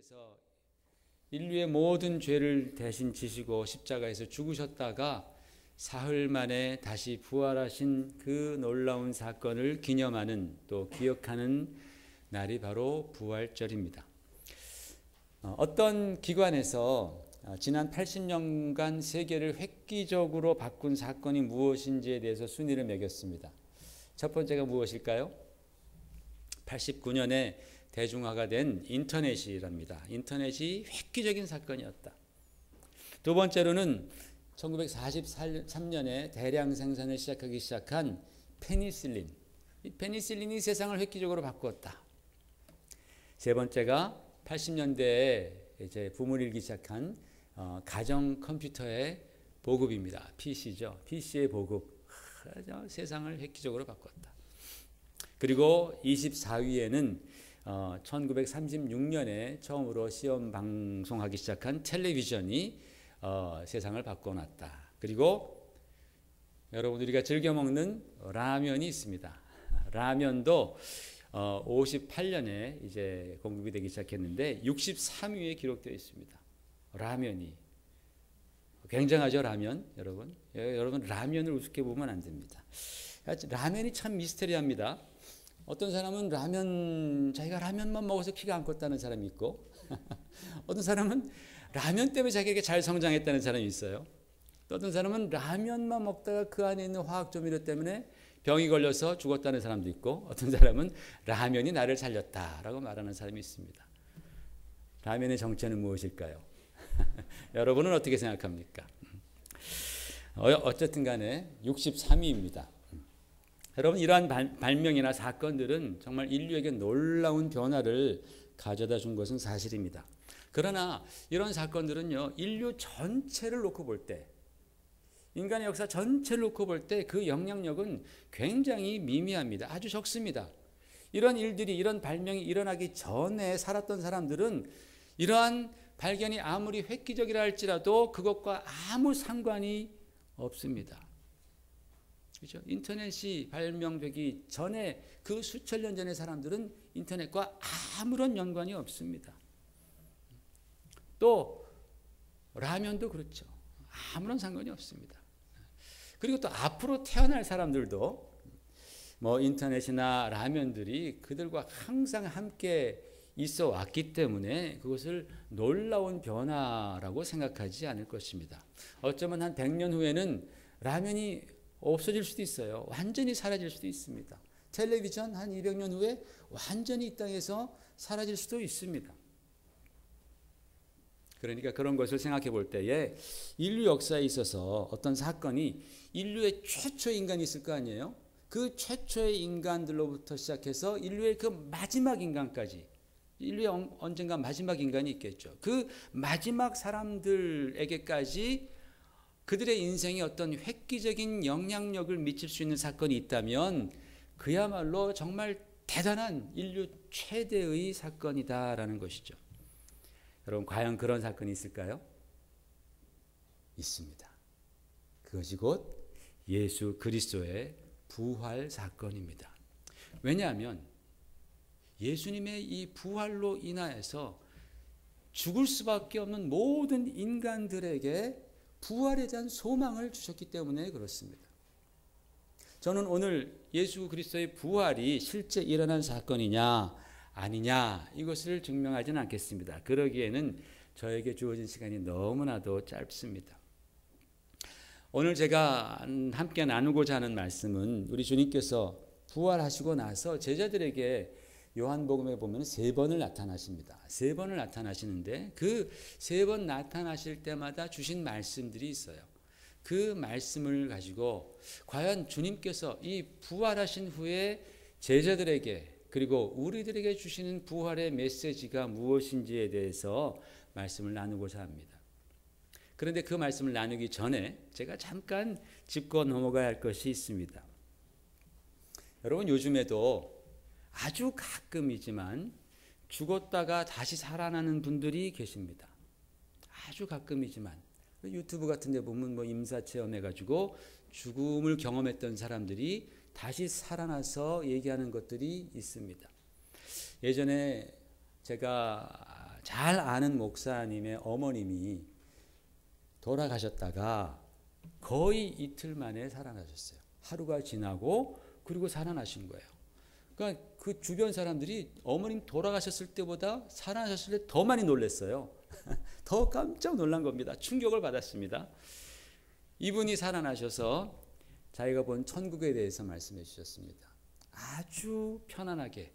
예수님께서 인류의 모든 죄를 대신 지시고 십자가에서 죽으셨다가 사흘 만에 다시 부활하신 그 놀라운 사건을 기념하는 또 기억하는 날이 바로 부활절입니다. 어떤 기관에서 지난 80년간 세계를 획기적으로 바꾼 사건이 무엇인지에 대해서 순위를 매겼습니다. 첫 번째가 무엇일까요? 89년에 대중화가 된 인터넷이랍니다. 인터넷이 획기적인 사건이었다. 두 번째로는 1943년에 대량 생산을 시작한 페니실린. 이 페니실린이 세상을 획기적으로 바꾸었다. 세 번째가 80년대에 이제 붐을 일기 시작한 가정 컴퓨터의 보급입니다. PC죠. PC의 보급. 세상을 획기적으로 바꿨다. 그리고 24위에는 1936년에 처음으로 시험 방송하기 시작한 텔레비전이 세상을 바꿔놨다. 그리고 여러분 우리가 즐겨 먹는 라면이 있습니다. 라면도 58년에 이제 공급이 되기 시작했는데 63위에 기록되어 있습니다. 라면이 굉장하죠, 라면 여러분. 여러분 라면을 우습게 보면 안 됩니다. 라면이 참 미스테리합니다. 어떤 사람은 자기가 라면만 먹어서 키가 안 컸다는 사람이 있고 어떤 사람은 라면 때문에 자기에게 잘 성장했다는 사람이 있어요. 또 어떤 사람은 라면만 먹다가 그 안에 있는 화학조미료 때문에 병이 걸려서 죽었다는 사람도 있고 어떤 사람은 라면이 나를 살렸다라고 말하는 사람이 있습니다. 라면의 정체는 무엇일까요? 여러분은 어떻게 생각합니까? 어쨌든 간에 63위입니다. 여러분 이러한 발명이나 사건들은 정말 인류에게 놀라운 변화를 가져다 준 것은 사실입니다. 그러나 이런 사건들은요, 인류 전체를 놓고 볼 때, 인간의 역사 전체를 놓고 볼 때 그 영향력은 굉장히 미미합니다. 아주 적습니다. 이런 일들이, 이런 발명이 일어나기 전에 살았던 사람들은 이러한 발견이 아무리 획기적이라 할지라도 그것과 아무 상관이 없습니다. 그렇죠? 인터넷이 발명되기 전에 그 수천 년 전의 사람들은 인터넷과 아무런 연관이 없습니다. 또 라면도 그렇죠. 아무런 상관이 없습니다. 그리고 또 앞으로 태어날 사람들도 뭐 인터넷이나 라면들이 그들과 항상 함께 있어 왔기 때문에 그것을 놀라운 변화라고 생각하지 않을 것입니다. 어쩌면 한 100년 후에는 라면이 없어질 수도 있어요. 완전히 사라질 수도 있습니다. 텔레비전 한 200년 후에 완전히 이 땅에서 사라질 수도 있습니다. 그러니까 그런 것을 생각해 볼 때에 인류 역사에 있어서 어떤 사건이 인류의 최초의 인간이 있을 거 아니에요? 그 최초의 인간들로부터 시작해서 인류의 그 마지막 인간까지, 인류의 언젠가 마지막 인간이 있겠죠. 그 마지막 사람들에게까지 그들의 인생에 어떤 획기적인 영향력을 미칠 수 있는 사건이 있다면 그야말로 정말 대단한 인류 최대의 사건이다라는 것이죠. 여러분 과연 그런 사건이 있을까요? 있습니다. 그것이 곧 예수 그리스도의 부활 사건입니다. 왜냐하면 예수님의 이 부활로 인하여서 죽을 수밖에 없는 모든 인간들에게 부활에 대한 소망을 주셨기 때문에 그렇습니다. 저는 오늘 예수 그리스도의 부활이 실제 일어난 사건이냐 아니냐 이것을 증명하지는 않겠습니다. 그러기에는 저에게 주어진 시간이 너무나도 짧습니다. 오늘 제가 함께 나누고자 하는 말씀은 우리 주님께서 부활하시고 나서 제자들에게 요한복음에 보면 3번을 나타나십니다. 3번을 나타나시는데 그 3번 나타나실 때마다 주신 말씀들이 있어요. 그 말씀을 가지고 과연 주님께서 이 부활하신 후에 제자들에게 그리고 우리들에게 주시는 부활의 메시지가 무엇인지에 대해서 말씀을 나누고자 합니다. 그런데 그 말씀을 나누기 전에 제가 잠깐 짚고 넘어가야 할 것이 있습니다. 여러분 요즘에도 아주 가끔이지만 죽었다가 다시 살아나는 분들이 계십니다. 아주 가끔이지만 유튜브 같은 데 보면 뭐 임사체험해가지고 죽음을 경험했던 사람들이 다시 살아나서 얘기하는 것들이 있습니다. 예전에 제가 잘 아는 목사님의 어머님이 돌아가셨다가 거의 이틀 만에 살아나셨어요. 하루가 지나고 그리고 살아나신 거예요. 그러니까 그 주변 사람들이 어머님 돌아가셨을 때보다 살아나셨을 때 더 많이 놀랐어요. 더 깜짝 놀란 겁니다. 충격을 받았습니다. 이분이 살아나셔서 자기가 본 천국에 대해서 말씀해 주셨습니다. 아주 편안하게,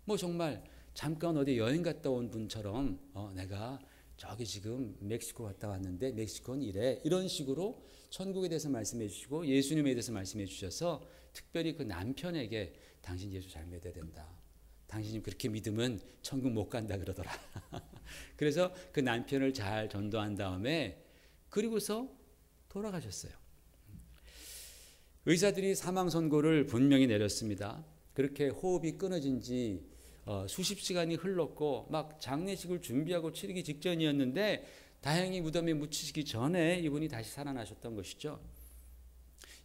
뭐 정말 잠깐 어디 여행 갔다 온 분처럼 내가 저기 지금 멕시코 갔다 왔는데 멕시코는 이래, 이런 식으로 천국에 대해서 말씀해 주시고 예수님에 대해서 말씀해 주셔서 특별히 그 남편에게 당신 예수 잘 믿어야 된다, 당신이 그렇게 믿으면 천국 못 간다 그러더라. 그래서 그 남편을 잘 전도한 다음에 그리고서 돌아가셨어요. 의사들이 사망 선고를 분명히 내렸습니다. 그렇게 호흡이 끊어진 지 수십 시간이 흘렀고 막 장례식을 준비하고 치르기 직전이었는데 다행히 무덤에 묻히시기 전에 이분이 다시 살아나셨던 것이죠.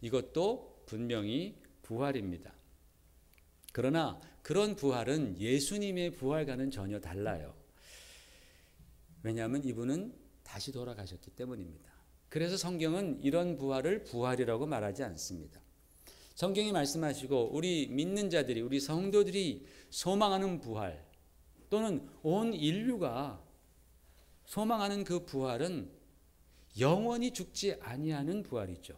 이것도 분명히 부활입니다. 그러나 그런 부활은 예수님의 부활과는 전혀 달라요. 왜냐하면 이분은 다시 돌아가셨기 때문입니다. 그래서 성경은 이런 부활을 부활이라고 말하지 않습니다. 성경이 말씀하시고 우리 믿는 자들이, 우리 성도들이 소망하는 부활 또는 온 인류가 소망하는 그 부활은 영원히 죽지 아니하는 부활이죠.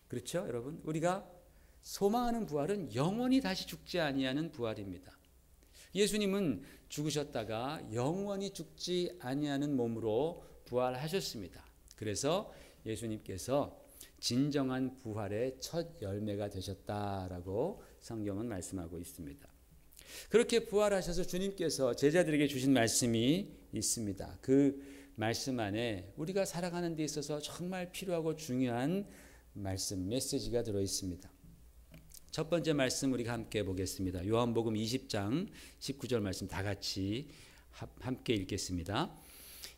그렇죠, 여러분? 우리가 소망하는 부활은 영원히 다시 죽지 아니하는 부활입니다. 예수님은 죽으셨다가 영원히 죽지 아니하는 몸으로 부활하셨습니다. 그래서 예수님께서 진정한 부활의 첫 열매가 되셨다라고 성경은 말씀하고 있습니다. 그렇게 부활하셔서 주님께서 제자들에게 주신 말씀이 있습니다. 그 말씀 안에 우리가 살아가는 데 있어서 정말 필요하고 중요한 말씀, 메시지가 들어 있습니다. 첫 번째 말씀 우리가 함께 보겠습니다. 요한복음 20장 19절 말씀 다 같이 함께 읽겠습니다.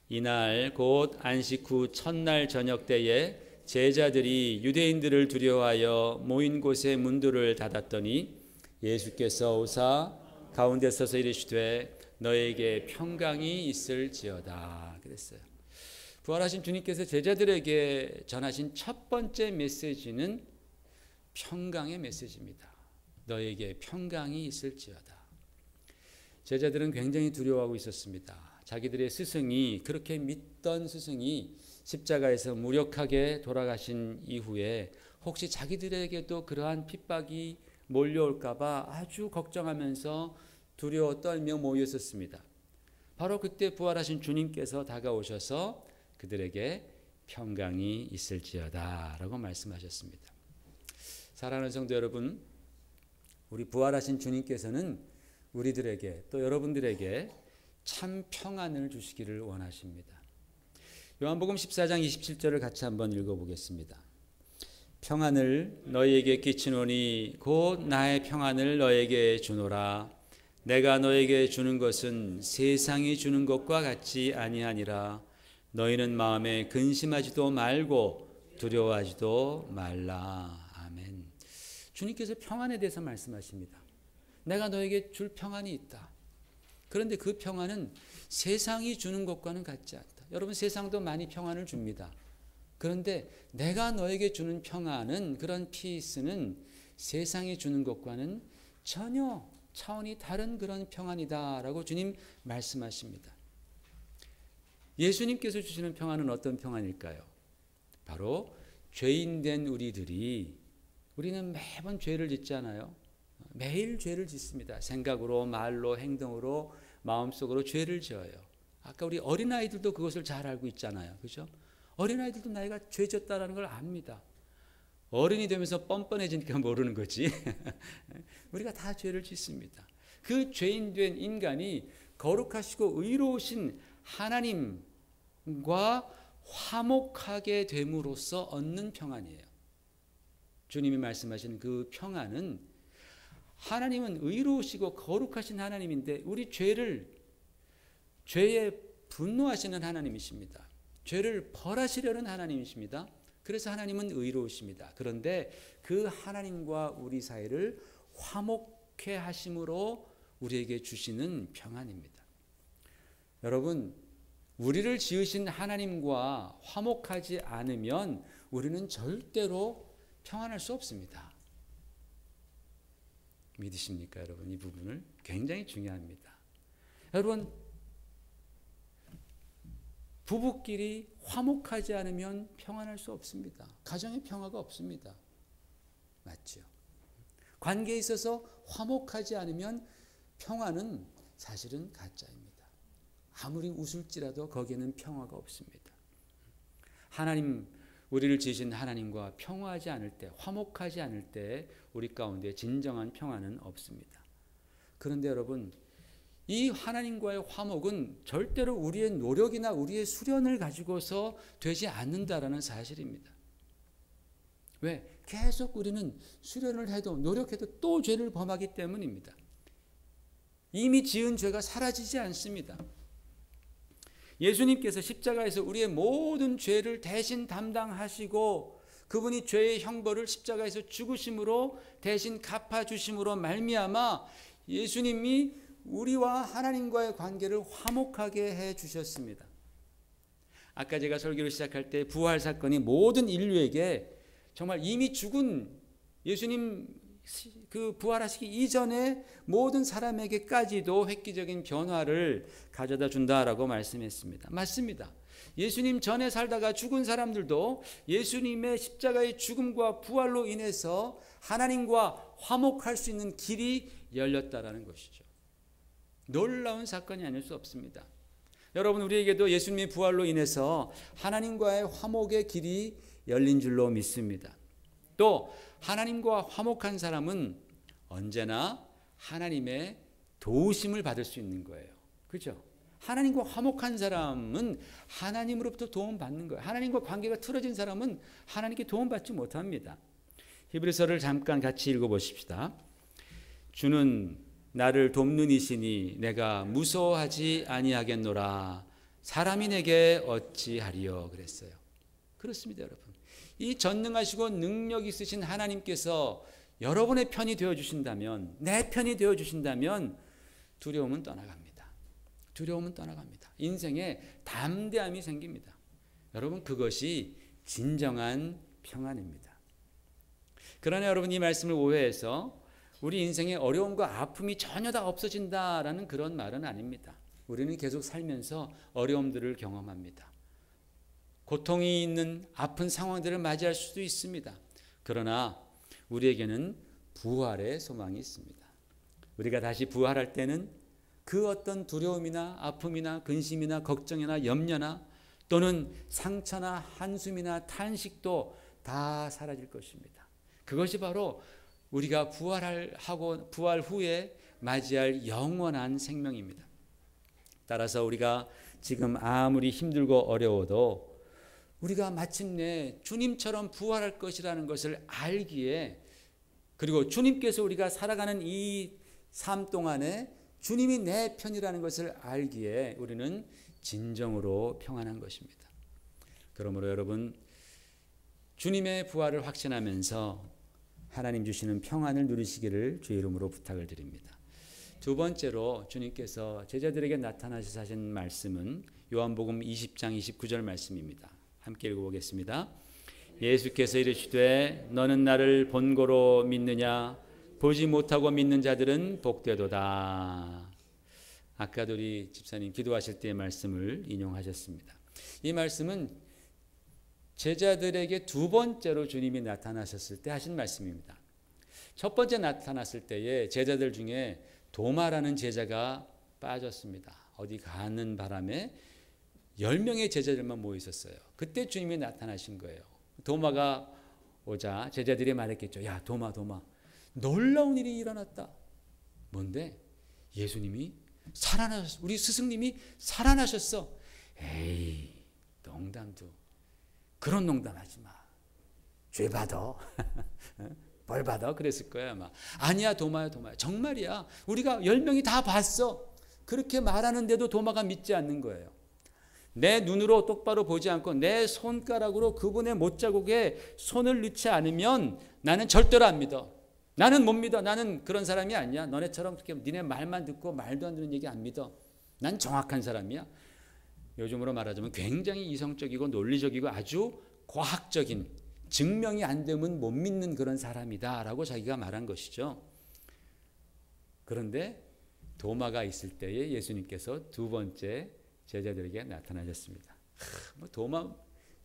이날 곧 안식 후 첫날 저녁 때에 제자들이 유대인들을 두려워하여 모인 곳에 문들을 닫았더니 예수께서 오사 가운데 서서 이르시되 너에게 평강이 있을지어다 그랬어요. 부활하신 주님께서 제자들에게 전하신 첫 번째 메시지는 평강의 메시지입니다. 너에게 평강이 있을지어다. 제자들은 굉장히 두려워하고 있었습니다. 자기들의 스승이, 그렇게 믿던 스승이 십자가에서 무력하게 돌아가신 이후에 혹시 자기들에게도 그러한 핍박이 몰려올까 봐 아주 걱정하면서 두려워 떨며 모여 있었습니다. 바로 그때 부활하신 주님께서 다가오셔서 그들에게 평강이 있을지어다 라고 말씀하셨습니다. 사랑하는 성도 여러분, 우리 부활하신 주님께서는 우리들에게 또 여러분들에게 참 평안을 주시기를 원하십니다. 요한복음 14장 27절을 같이 한번 읽어보겠습니다. 평안을 너희에게 끼치노니 곧 나의 평안을 너희에게 주노라. 내가 너희에게 주는 것은 세상이 주는 것과 같지 아니하니라. 너희는 마음에 근심하지도 말고 두려워하지도 말라. 아멘. 주님께서 평안에 대해서 말씀하십니다. 내가 너에게 줄 평안이 있다. 그런데 그 평안은 세상이 주는 것과는 같지 않다. 여러분, 세상도 많이 평안을 줍니다. 그런데 내가 너에게 주는 평안은, 그런 피스는 세상이 주는 것과는 전혀 차원이 다른 그런 평안이다라고 주님 말씀하십니다. 예수님께서 주시는 평안은 어떤 평안일까요? 바로 죄인된 우리는 매번 죄를 짓잖아요. 매일 죄를 짓습니다. 생각으로, 말로, 행동으로, 마음속으로 죄를 지어요. 아까 우리 어린아이들도 그것을 잘 알고 있잖아요. 그렇죠? 어린아이들도 나이가 죄 짓다라는 걸 압니다. 어른이 되면서 뻔뻔해지니까 모르는 거지. 우리가 다 죄를 짓습니다. 그 죄인된 인간이 거룩하시고 의로우신 하나님과 화목하게 됨으로써 얻는 평안이에요. 주님이 말씀하신 그 평안은, 하나님은 의로우시고 거룩하신 하나님인데 우리 죄에 분노하시는 하나님이십니다. 죄를 벌하시려는 하나님이십니다. 그래서 하나님은 의로우십니다. 그런데 그 하나님과 우리 사이를 화목해 하심으로 우리에게 주시는 평안입니다. 여러분, 우리를 지으신 하나님과 화목하지 않으면 우리는 절대로 평안할 수 없습니다. 믿으십니까, 여러분? 이 부분을 굉장히 중요합니다. 여러분, 부부끼리 화목하지 않으면 평안할 수 없습니다. 가정에 평화가 없습니다. 맞죠? 관계에 있어서 화목하지 않으면 평화는 사실은 가짜입니다. 아무리 웃을지라도 거기에는 평화가 없습니다. 하나님, 우리를 지으신 하나님과 평화하지 않을 때, 화목하지 않을 때 우리 가운데 진정한 평화는 없습니다. 그런데 여러분, 이 하나님과의 화목은 절대로 우리의 노력이나 우리의 수련을 가지고서 되지 않는다라는 사실입니다. 왜? 계속 우리는 수련을 해도 노력해도 또 죄를 범하기 때문입니다. 이미 지은 죄가 사라지지 않습니다. 예수님께서 십자가에서 우리의 모든 죄를 대신 담당하시고 그분이 죄의 형벌을 십자가에서 죽으심으로 대신 갚아주심으로 말미암아 예수님이 우리와 하나님과의 관계를 화목하게 해주셨습니다. 아까 제가 설교를 시작할 때 부활 사건이 모든 인류에게 정말 이미 죽은 예수님 그 부활하시기 이전에 모든 사람에게까지도 획기적인 변화를 가져다 준다라고 말씀했습니다. 맞습니다. 예수님 전에 살다가 죽은 사람들도 예수님의 십자가의 죽음과 부활로 인해서 하나님과 화목할 수 있는 길이 열렸다라는 것이죠. 놀라운 사건이 아닐 수 없습니다. 여러분, 우리에게도 예수님의 부활로 인해서 하나님과의 화목의 길이 열린 줄로 믿습니다. 또 하나님과 화목한 사람은 언제나 하나님의 도우심을 받을 수 있는 거예요. 그렇죠? 하나님과 화목한 사람은 하나님으로부터 도움받는 거예요. 하나님과 관계가 틀어진 사람은 하나님께 도움받지 못합니다. 히브리서를 잠깐 같이 읽어보십시다. 주는 나를 돕는 이시니 내가 무서워하지 아니하겠노라. 사람이 내게 어찌하리요 그랬어요. 그렇습니다, 여러분. 이 전능하시고 능력 있으신 하나님께서 여러분의 편이 되어주신다면, 내 편이 되어주신다면 두려움은 떠나갑니다. 두려움은 떠나갑니다. 인생에 담대함이 생깁니다. 여러분, 그것이 진정한 평안입니다. 그러나 여러분, 이 말씀을 오해해서 우리 인생의 어려움과 아픔이 전혀 다 없어진다라는 그런 말은 아닙니다. 우리는 계속 살면서 어려움들을 경험합니다. 고통이 있는 아픈 상황들을 맞이할 수도 있습니다. 그러나 우리에게는 부활의 소망이 있습니다. 우리가 다시 부활할 때는 그 어떤 두려움이나 아픔이나 근심이나 걱정이나 염려나 또는 상처나 한숨이나 탄식도 다 사라질 것입니다. 그것이 바로 우리가 부활 후에 맞이할 영원한 생명입니다. 따라서 우리가 지금 아무리 힘들고 어려워도 우리가 마침내 주님처럼 부활할 것이라는 것을 알기에, 그리고 주님께서 우리가 살아가는 이 삶 동안에 주님이 내 편이라는 것을 알기에 우리는 진정으로 평안한 것입니다. 그러므로 여러분, 주님의 부활을 확신하면서 하나님 주시는 평안을 누리시기를 주의 이름으로 부탁을 드립니다. 두 번째로 주님께서 제자들에게 나타나셔서 하신 말씀은 요한복음 20장 29절 말씀입니다. 함께 읽어보겠습니다. 예수께서 이르시되 너는 나를 본고로 믿느냐? 보지 못하고 믿는 자들은 복되도다. 아까도 우리 집사님 기도하실 때의 말씀을 인용하셨습니다. 이 말씀은 제자들에게 두 번째로 주님이 나타나셨을 때 하신 말씀입니다. 첫 번째 나타났을 때에 제자들 중에 도마라는 제자가 빠졌습니다. 어디 가는 바람에 10명의 제자들만 모여 있었어요. 그때 주님이 나타나신 거예요. 도마가 오자 제자들이 말했겠죠. 야, 도마, 놀라운 일이 일어났다. 뭔데? 예수님이 살아나셨어. 우리 스승님이 살아나셨어. 에이, 농담도. 그런 농담하지 마. 죄 받아. 벌 받아. 그랬을 거야 아마. 아니야, 도마야. 정말이야. 우리가 10명이 다 봤어. 그렇게 말하는데도 도마가 믿지 않는 거예요. 내 눈으로 똑바로 보지 않고 내 손가락으로 그분의 못자국에 손을 넣지 않으면 나는 절대로 안 믿어. 나는 못 믿어. 나는 그런 사람이 아니야. 너네처럼 그렇게 니네 말만 듣고 말도 안 되는 얘기 안 믿어. 난 정확한 사람이야. 요즘으로 말하자면 굉장히 이성적이고 논리적이고 아주 과학적인, 증명이 안 되면 못 믿는 그런 사람이다 라고 자기가 말한 것이죠. 그런데 도마가 있을 때에 예수님께서 두 번째 제자들에게 나타나셨습니다. 도마,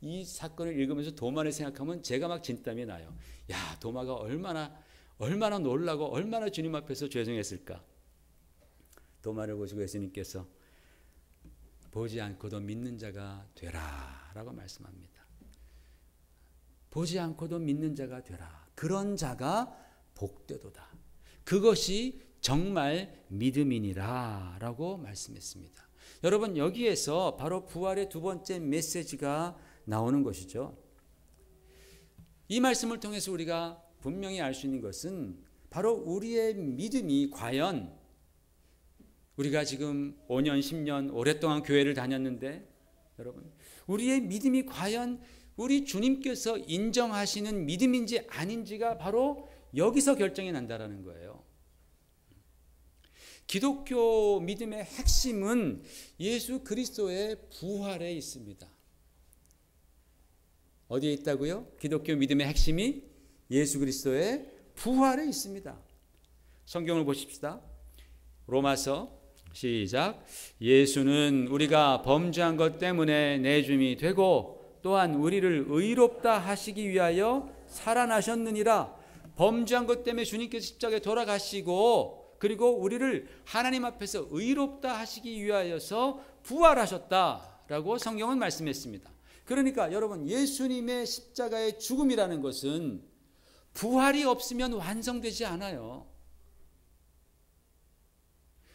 이 사건을 읽으면서 도마를 생각하면 제가 막 진땀이 나요. 야, 도마가 얼마나 놀라고 얼마나 주님 앞에서 죄송했을까. 도마를 보시고 예수님께서 보지 않고도 믿는 자가 되라 라고 말씀합니다. 보지 않고도 믿는 자가 되라. 그런 자가 복되도다. 그것이 정말 믿음이니라 라고 말씀했습니다. 여러분, 여기에서 바로 부활의 두 번째 메시지가 나오는 것이죠. 이 말씀을 통해서 우리가 분명히 알 수 있는 것은 바로 우리의 믿음이 과연, 우리가 지금 5년, 10년 오랫동안 교회를 다녔는데 여러분, 우리의 믿음이 과연 우리 주님께서 인정하시는 믿음인지 아닌지가 바로 여기서 결정이 난다라는 거예요. 기독교 믿음의 핵심은 예수 그리스도의 부활에 있습니다. 어디에 있다고요? 기독교 믿음의 핵심이 예수 그리스도의 부활에 있습니다. 성경을 보십시다. 로마서 시작. 예수는 우리가 범죄한 것 때문에 내줌이 되고 또한 우리를 의롭다 하시기 위하여 살아나셨느니라. 범죄한 것 때문에 주님께서 십자가에 돌아가시고 그리고 우리를 하나님 앞에서 의롭다 하시기 위하여서 부활하셨다라고 성경은 말씀했습니다. 그러니까 여러분, 예수님의 십자가의 죽음이라는 것은 부활이 없으면 완성되지 않아요.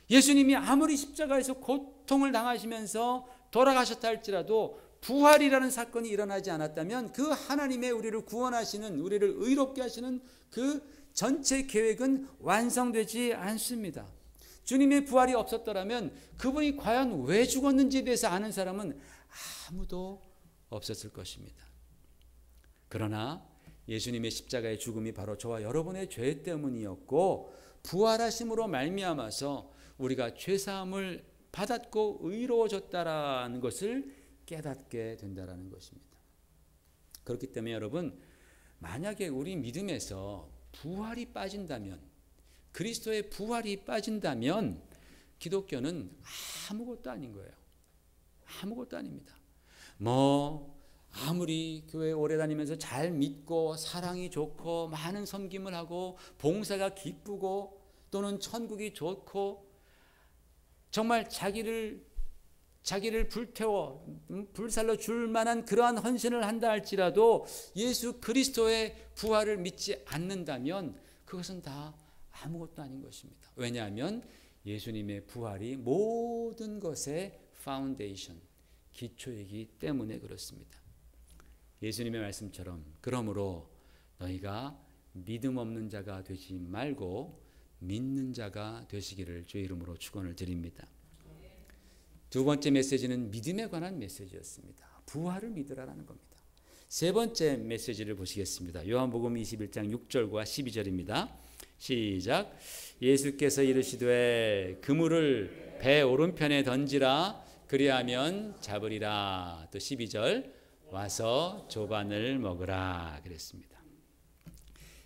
예수님이 아무리 십자가에서 고통을 당하시면서 돌아가셨다 할지라도 부활이라는 사건이 일어나지 않았다면 그 하나님의 우리를 구원하시는, 우리를 의롭게 하시는 그 전체 계획은 완성되지 않습니다. 주님의 부활이 없었더라면 그분이 과연 왜 죽었는지에 대해서 아는 사람은 아무도 없었을 것입니다. 그러나 예수님의 십자가의 죽음이 바로 저와 여러분의 죄 때문이었고 부활하심으로 말미암아서 우리가 죄사함을 받았고 의로워졌다라는 것을 깨닫게 된다라는 것입니다. 그렇기 때문에 여러분, 만약에 우리 믿음에서 부활이 빠진다면, 그리스도의 부활이 빠진다면 기독교는 아무것도 아닌 거예요. 아무것도 아닙니다. 아무리 교회 오래 다니면서 잘 믿고 사랑이 좋고 많은 섬김을 하고 봉사가 기쁘고 또는 천국이 좋고 정말 자기를 불태워 불살러 줄 만한 그러한 헌신을 한다 할지라도 예수 그리스도의 부활을 믿지 않는다면 그것은 다 아무것도 아닌 것입니다. 왜냐하면 예수님의 부활이 모든 것의 파운데이션, 기초이기 때문에 그렇습니다. 예수님의 말씀처럼 그러므로 너희가 믿음 없는 자가 되지 말고 믿는 자가 되시기를 주의 이름으로 축원을 드립니다. 두 번째 메시지는 믿음에 관한 메시지였습니다. 부활을 믿으라는 겁니다. 세 번째 메시지를 보시겠습니다. 요한복음 21장 6절과 12절입니다. 시작. 예수께서 이르시되 그물을 배 오른편에 던지라 그리하면 잡으리라. 또 12절 와서 조반을 먹으라 그랬습니다.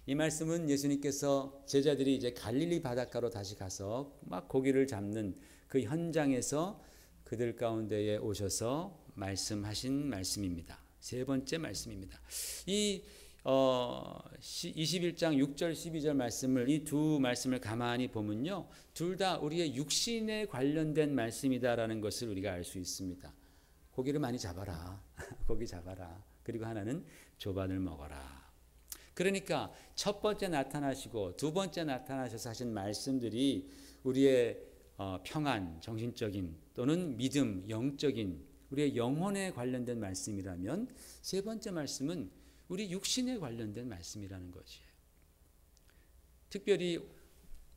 이 말씀은 예수님께서 제자들이 이제 갈릴리 바닷가로 다시 가서 막 고기를 잡는 그 현장에서 그들 가운데에 오셔서 말씀하신 말씀입니다. 세 번째 말씀입니다. 이 21장 6절 12절 말씀을, 이 두 말씀을 가만히 보면요, 둘 다 우리의 육신에 관련된 말씀이다라는 것을 우리가 알 수 있습니다. 고기를 많이 잡아라. 고기 잡아라. 그리고 하나는 조반을 먹어라. 그러니까 첫 번째 나타나시고 두 번째 나타나셔서 하신 말씀들이 우리의 평안, 정신적인 또는 믿음, 영적인 우리의 영혼에 관련된 말씀이라면 세 번째 말씀은 우리 육신에 관련된 말씀이라는 것이에요. 특별히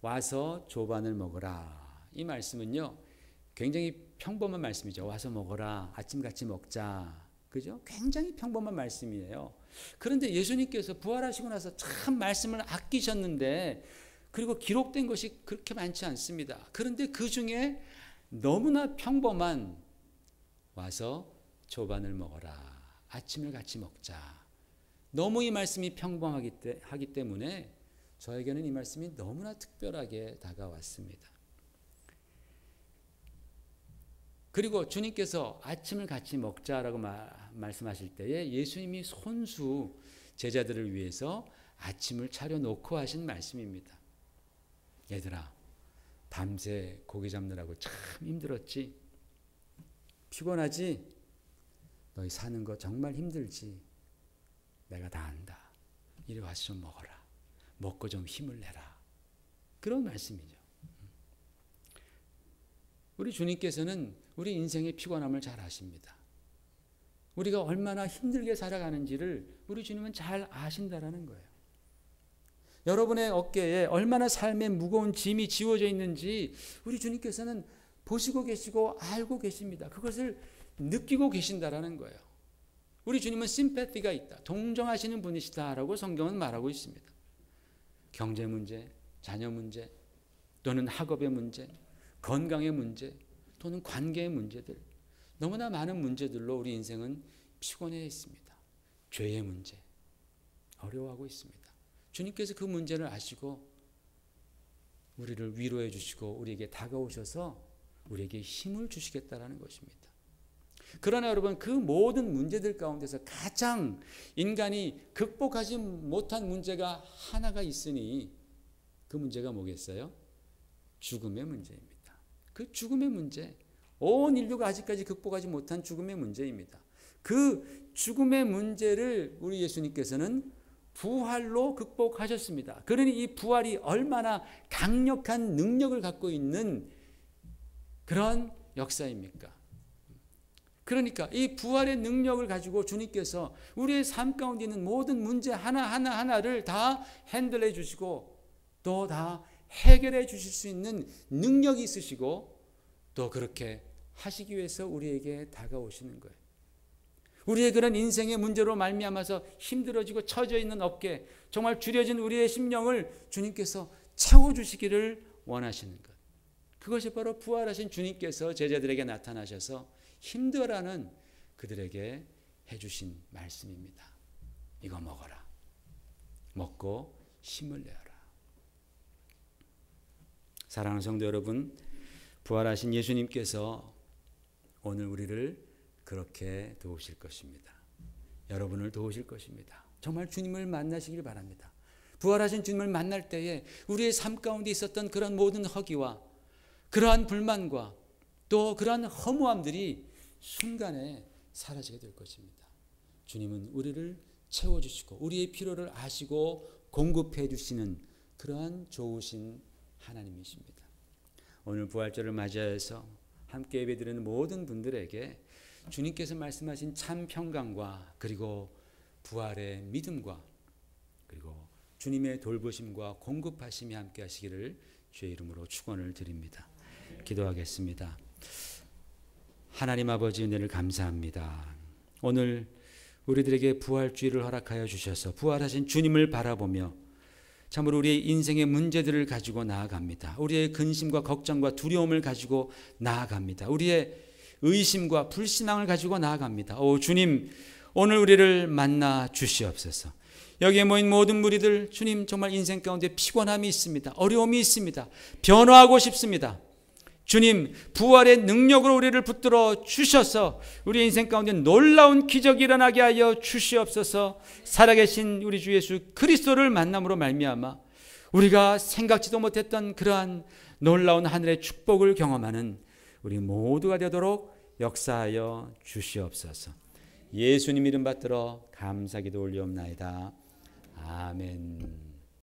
와서 조반을 먹어라. 이 말씀은요, 굉장히 평범한 말씀이죠. 와서 먹어라. 아침 같이 먹자. 그죠? 굉장히 평범한 말씀이에요. 그런데 예수님께서 부활하시고 나서 참 말씀을 아끼셨는데, 그리고 기록된 것이 그렇게 많지 않습니다. 그런데 그 중에 너무나 평범한 와서 조반을 먹어라. 아침을 같이 먹자. 너무 이 말씀이 평범하기 때문에 저에게는 이 말씀이 너무나 특별하게 다가왔습니다. 그리고 주님께서 아침을 같이 먹자라고 말씀하실 때에 예수님이 손수 제자들을 위해서 아침을 차려놓고 하신 말씀입니다. 얘들아, 밤새 고기 잡느라고 참 힘들었지? 피곤하지? 너희 사는 거 정말 힘들지? 내가 다 안다. 이리 와서 좀 먹어라. 먹고 좀 힘을 내라. 그런 말씀이죠. 우리 주님께서는 우리 인생의 피곤함을 잘 아십니다. 우리가 얼마나 힘들게 살아가는지를 우리 주님은 잘 아신다라는 거예요. 여러분의 어깨에 얼마나 삶의 무거운 짐이 지워져 있는지 우리 주님께서는 보시고 계시고 알고 계십니다. 그것을 느끼고 계신다라는 거예요. 우리 주님은 심패티가 있다. 동정하시는 분이시다라고 성경은 말하고 있습니다. 경제 문제, 자녀 문제, 또는 학업의 문제, 건강의 문제, 또는 관계의 문제들, 너무나 많은 문제들로 우리 인생은 피곤해 있습니다. 죄의 문제, 어려워하고 있습니다. 주님께서 그 문제를 아시고 우리를 위로해 주시고 우리에게 다가오셔서 우리에게 힘을 주시겠다라는 것입니다. 그러나 여러분, 그 모든 문제들 가운데서 가장 인간이 극복하지 못한 문제가 하나가 있으니 그 문제가 뭐겠어요? 죽음의 문제입니다. 그 죽음의 문제, 온 인류가 아직까지 극복하지 못한 죽음의 문제입니다. 그 죽음의 문제를 우리 예수님께서는 부활로 극복하셨습니다. 그러니 이 부활이 얼마나 강력한 능력을 갖고 있는 그런 역사입니까? 그러니까 이 부활의 능력을 가지고 주님께서 우리의 삶 가운데 있는 모든 문제 하나를 다 핸들해 주시고 또 다 해결해 주실 수 있는 능력이 있으시고 또 그렇게 하시기 위해서 우리에게 다가오시는 거예요. 우리의 그런 인생의 문제로 말미암아서 힘들어지고 처져 있는 어깨, 정말 줄여진 우리의 심령을 주님께서 채워주시기를 원하시는 것. 그것이 바로 부활하신 주님께서 제자들에게 나타나셔서 힘들어하는 그들에게 해주신 말씀입니다. 이거 먹어라. 먹고 힘을 내어라. 사랑하는 성도 여러분, 부활하신 예수님께서 오늘 우리를 그렇게 도우실 것입니다. 여러분을 도우실 것입니다. 정말 주님을 만나시길 바랍니다. 부활하신 주님을 만날 때에 우리의 삶 가운데 있었던 그런 모든 허기와 그러한 불만과 또 그러한 허무함들이 순간에 사라지게 될 것입니다. 주님은 우리를 채워주시고 우리의 필요를 아시고 공급해 주시는 그러한 좋으신 하나님이십니다. 오늘 부활절을 맞이해서 함께 예배드리는 모든 분들에게 주님께서 말씀하신 참 평강과 그리고 부활의 믿음과 그리고 주님의 돌보심과 공급하심이 함께 하시기를 주의 이름으로 축원을 드립니다. 기도하겠습니다. 하나님 아버지, 은혜를 감사합니다. 오늘 우리들에게 부활주의를 허락하여 주셔서 부활하신 주님을 바라보며 참으로 우리의 인생의 문제들을 가지고 나아갑니다. 우리의 근심과 걱정과 두려움을 가지고 나아갑니다. 우리의 의심과 불신앙을 가지고 나아갑니다. 오 주님, 오늘 우리를 만나 주시옵소서. 여기에 모인 모든 무리들, 주님 정말 인생 가운데 피곤함이 있습니다. 어려움이 있습니다. 변화하고 싶습니다. 주님, 부활의 능력으로 우리를 붙들어 주셔서 우리 인생 가운데 놀라운 기적이 일어나게 하여 주시옵소서. 살아계신 우리 주 예수 그리스도를 만남으로 말미암아 우리가 생각지도 못했던 그러한 놀라운 하늘의 축복을 경험하는 우리 모두가 되도록 역사하여 주시옵소서. 예수님 이름 받들어 감사기도 올리옵나이다. 아멘.